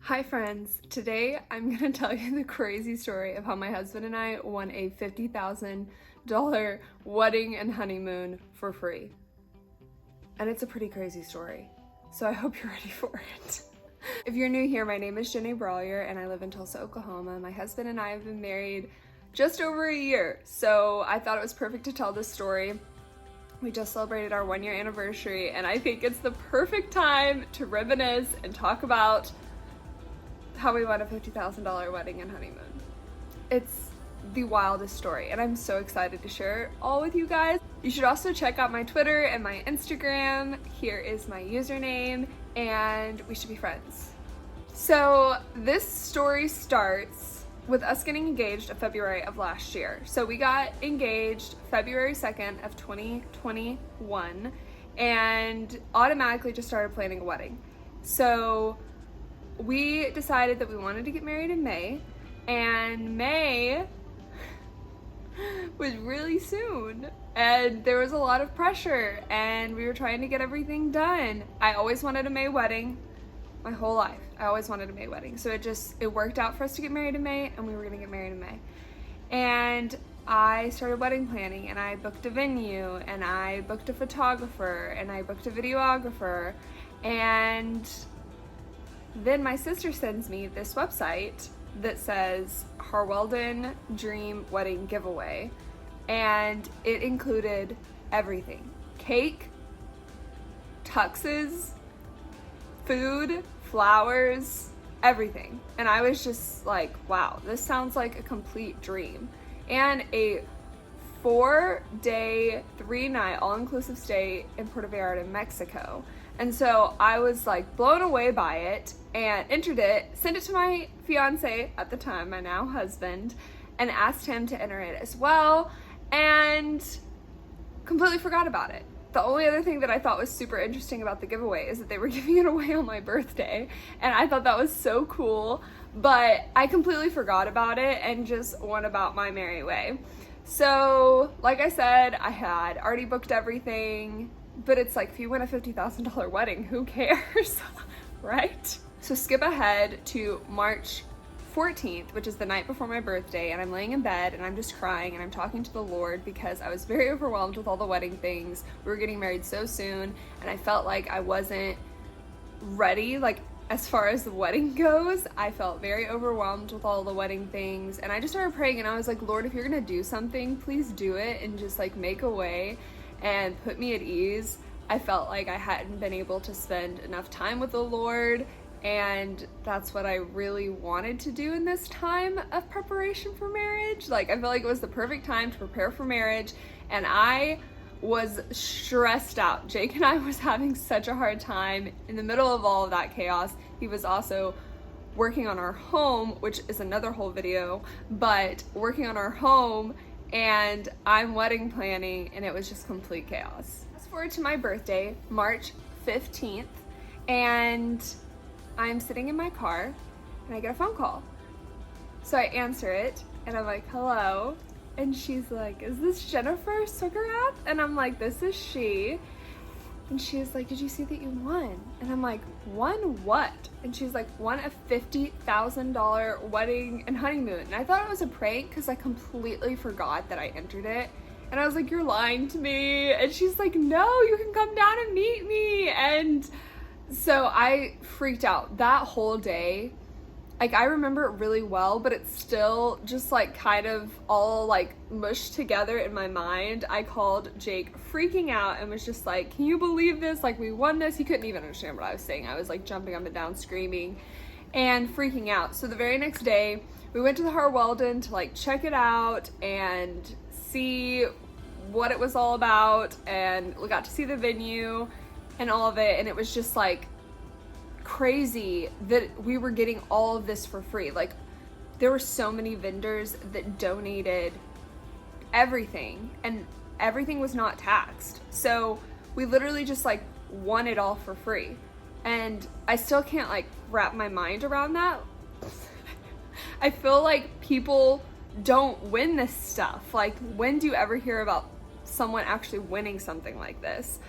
Hi friends, today I'm gonna tell you the crazy story of how my husband and I won a $50,000 wedding and honeymoon for free. And it's a pretty crazy story, so I hope you're ready for it. If you're new here, my name is Jenny Brawlier and I live in Tulsa, Oklahoma. My husband and I have been married just over a year, so I thought it was perfect to tell this story. We just celebrated our 1-year anniversary and I think it's the perfect time to reminisce and talk about how we won a $50,000 wedding and honeymoon. It's the wildest story and I'm so excited to share it all with you guys. You should also check out my Twitter and my Instagram. Here is my username and we should be friends. So this story starts with us getting engaged in February of last year. So we got engaged February 2nd of 2021 and automatically just started planning a wedding. So we decided that we wanted to get married in May, and May was really soon, and there was a lot of pressure, and we were trying to get everything done. I always wanted a May wedding my whole life. I always wanted a May wedding, so it worked out for us to get married in May, and we were gonna get married in May. And I started wedding planning, and I booked a venue, and I booked a photographer, and I booked a videographer, and then my sister sends me this website that says Harweldon Dream Wedding Giveaway, and it included everything: cake, tuxes, food, flowers, everything. And I was just like, wow, this sounds like a complete dream. And a 4-day, 3-night all-inclusive stay in Puerto Vallarta, Mexico. And so I was like blown away by it and entered it, sent it to my fiance at the time, my now husband, and asked him to enter it as well, and completely forgot about it. The only other thing that I thought was super interesting about the giveaway is that they were giving it away on my birthday, and I thought that was so cool, but I completely forgot about it and just went about my merry way. So, like I said, I had already booked everything, but it's like, if you win a $50,000 wedding, who cares, right? So skip ahead to March 14th, which is the night before my birthday, and I'm laying in bed and I'm just crying and I'm talking to the Lord because I was very overwhelmed with all the wedding things. We were getting married so soon and I felt like I wasn't ready, like as far as the wedding goes. I felt very overwhelmed with all the wedding things, and I just started praying and I was like, Lord, if you're gonna do something, please do it and just like make a way and put me at ease. I felt like I hadn't been able to spend enough time with the Lord, and that's what I really wanted to do in this time of preparation for marriage. Like, I felt like it was the perfect time to prepare for marriage, and I was stressed out. Jake and I was having such a hard time in the middle of all of that chaos. He was also working on our home, which is another whole video, but working on our home, and I'm wedding planning, and it was just complete chaos. Fast forward to my birthday, March 15th, and I'm sitting in my car and I get a phone call. So I answer it and I'm like, hello. And she's like, is this Jennifer Sugarrath? And I'm like, this is she. And she's like, did you see that you won? And I'm like, won what? And she's like, won a $50,000 wedding and honeymoon. And I thought it was a prank because I completely forgot that I entered it. And I was like, you're lying to me. And she's like, no, you can come down and meet me. And so I freaked out that whole day. Like, I remember it really well, but it's still just like kind of all like mushed together in my mind. I called Jake freaking out and was just like, can you believe this? Like, we won this. He couldn't even understand what I was saying. I was like jumping up and down, screaming and freaking out. So the very next day we went to the Harweldon to like check it out and see what it was all about, and we got to see the venue and all of it, and it was just like crazy that we were getting all of this for free. Like, there were so many vendors that donated everything, and everything was not taxed. So we literally just like won it all for free, and I still can't like wrap my mind around that. I feel like people don't win this stuff. Like, when do you ever hear about someone actually winning something like this?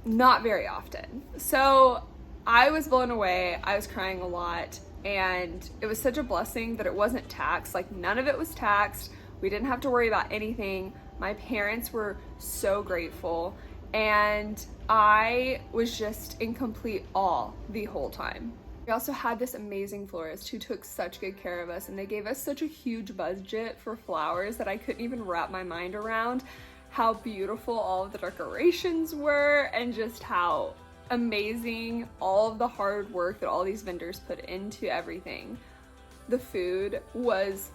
Not very often. So I was blown away. I was crying a lot, and it was such a blessing that it wasn't taxed. Like, none of it was taxed. We didn't have to worry about anything. My parents were so grateful, and I was just in complete awe the whole time. We also had this amazing florist who took such good care of us, and they gave us such a huge budget for flowers that I couldn't even wrap my mind around how beautiful all of the decorations were, and just how amazing all of the hard work that all these vendors put into everything. The food was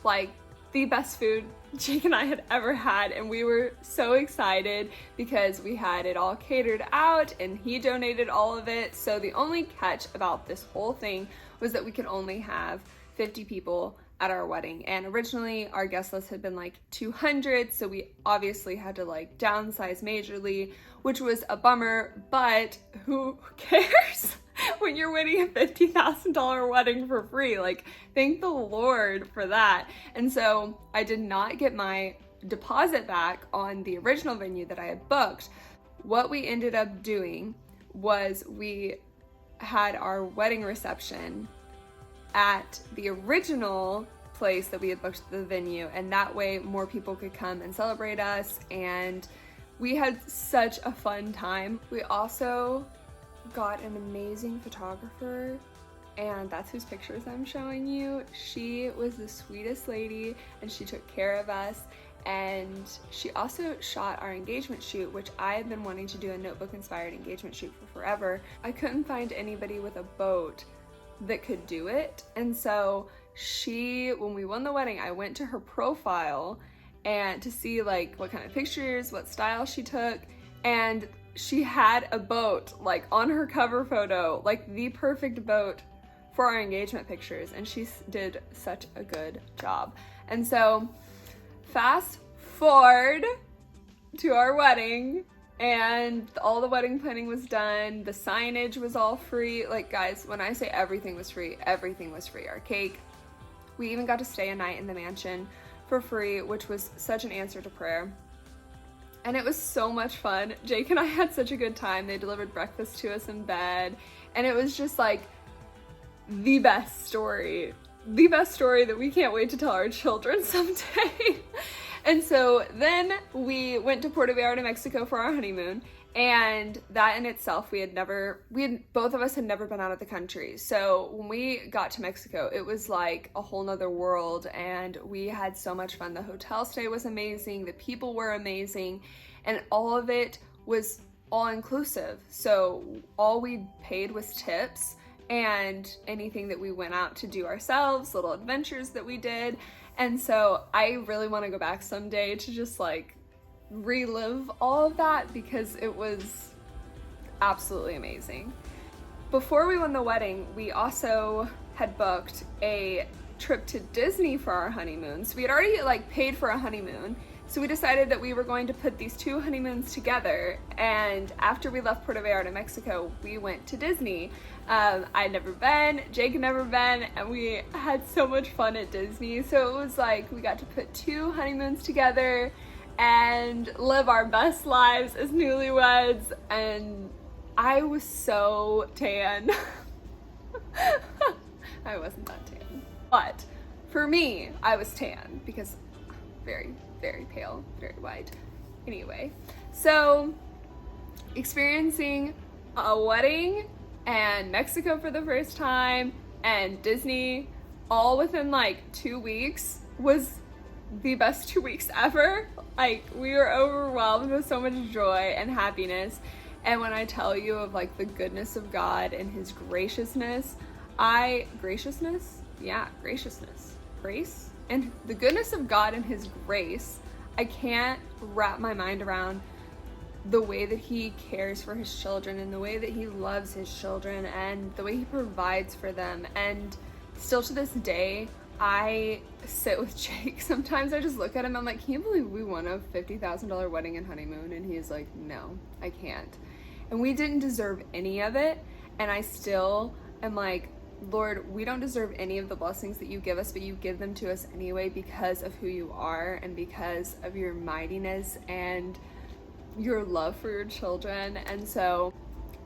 like the best food Jake and I had ever had, and we were so excited because we had it all catered out and he donated all of it. So the only catch about this whole thing was that we could only have 50 people at our wedding, and originally our guest list had been like 200, so we obviously had to like downsize majorly, which was a bummer, but who cares when you're winning a $50,000 wedding for free? Like, thank the Lord for that. And so I did not get my deposit back on the original venue that I had booked. What we ended up doing was we had our wedding reception at the original place that we had booked the venue, and that way more people could come and celebrate us, and we had such a fun time. We also got an amazing photographer, and that's whose pictures I'm showing you. She was the sweetest lady, and she took care of us, and she also shot our engagement shoot, which I have been wanting to do a notebook inspired engagement shoot for forever. I couldn't find anybody with a boat that could do it, and so when we won the wedding, I went to her profile and to see like what kind of pictures, what style she took, and she had a boat like on her cover photo, like the perfect boat for our engagement pictures, and she did such a good job. And so fast forward to our wedding, and all the wedding planning was done. The signage was all free. Like, guys, when I say everything was free, everything was free. Our cake, we even got to stay a night in the mansion for free, which was such an answer to prayer. And it was so much fun. Jake and I had such a good time. They delivered breakfast to us in bed, and it was just like the best story that we can't wait to tell our children someday. And so then we went to Puerto Vallarta, Mexico for our honeymoon, and that in itself, both of us had never been out of the country. So when we got to Mexico, it was like a whole nother world, and we had so much fun. The hotel stay was amazing, the people were amazing, and all of it was all inclusive. So all we paid was tips and anything that we went out to do ourselves, little adventures that we did. And so I really want to go back someday to just like relive all of that, because it was absolutely amazing. Before we won the wedding, we also had booked a trip to Disney for our honeymoon. So we had already like paid for a honeymoon. So we decided that we were going to put these two honeymoons together, and after we left Puerto Vallarta, Mexico, we went to Disney. I'd never been, Jake had never been, and we had so much fun at Disney. So it was like we got to put two honeymoons together and live our best lives as newlyweds, and I was so tan. I wasn't that tan, but for me, I was tan because very, very pale, very white. Anyway, so experiencing a wedding and Mexico for the first time and Disney all within like 2 weeks was the best 2 weeks ever. Like, we were overwhelmed with so much joy and happiness. And when I tell you of like the goodness of God and his graciousness, grace and the goodness of God and his grace, I can't wrap my mind around the way that he cares for his children and the way that he loves his children and the way he provides for them. And still to this day, I sit with Jake. Sometimes I just look at him, I'm like, can you believe we won a $50,000 wedding and honeymoon? And he's like, no, I can't. And we didn't deserve any of it. And I still am like, Lord, we don't deserve any of the blessings that you give us, but you give them to us anyway because of who you are and because of your mightiness and your love for your children. And so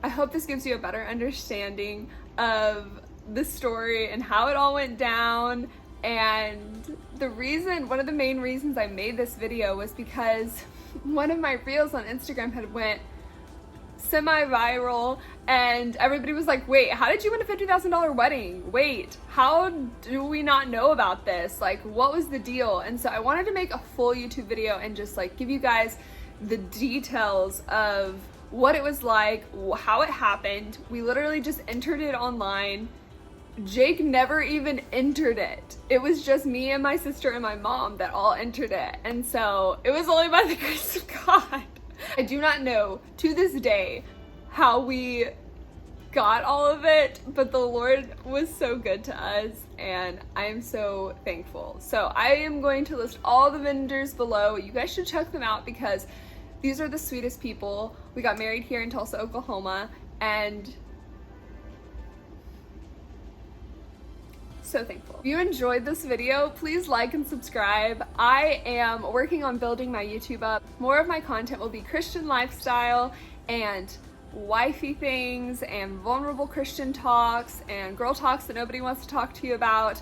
I hope this gives you a better understanding of the story and how it all went down. And one of the main reasons I made this video was because one of my reels on Instagram had went semi-viral, and everybody was like, wait, how did you win a $50,000 wedding? Wait, how do we not know about this? Like, what was the deal? And so I wanted to make a full YouTube video and just like give you guys the details of what it was like, how it happened. We literally just entered it online. Jake never even entered it. It was just me and my sister and my mom that all entered it. And so it was only by the grace of God. I do not know to this day how we got all of it, but the Lord was so good to us and I am so thankful. So I am going to list all the vendors below. You guys should check them out because these are the sweetest people. We got married here in Tulsa, Oklahoma, and so thankful. If you enjoyed this video, please like and subscribe. I am working on building my YouTube up. More of my content will be Christian lifestyle and wifey things and vulnerable Christian talks and girl talks that nobody wants to talk to you about.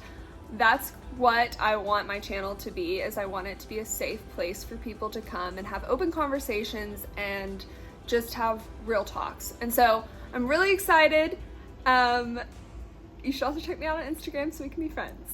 That's what I want my channel to be, is I want it to be a safe place for people to come and have open conversations and just have real talks. And so I'm really excited. You should also check me out on Instagram so we can be friends.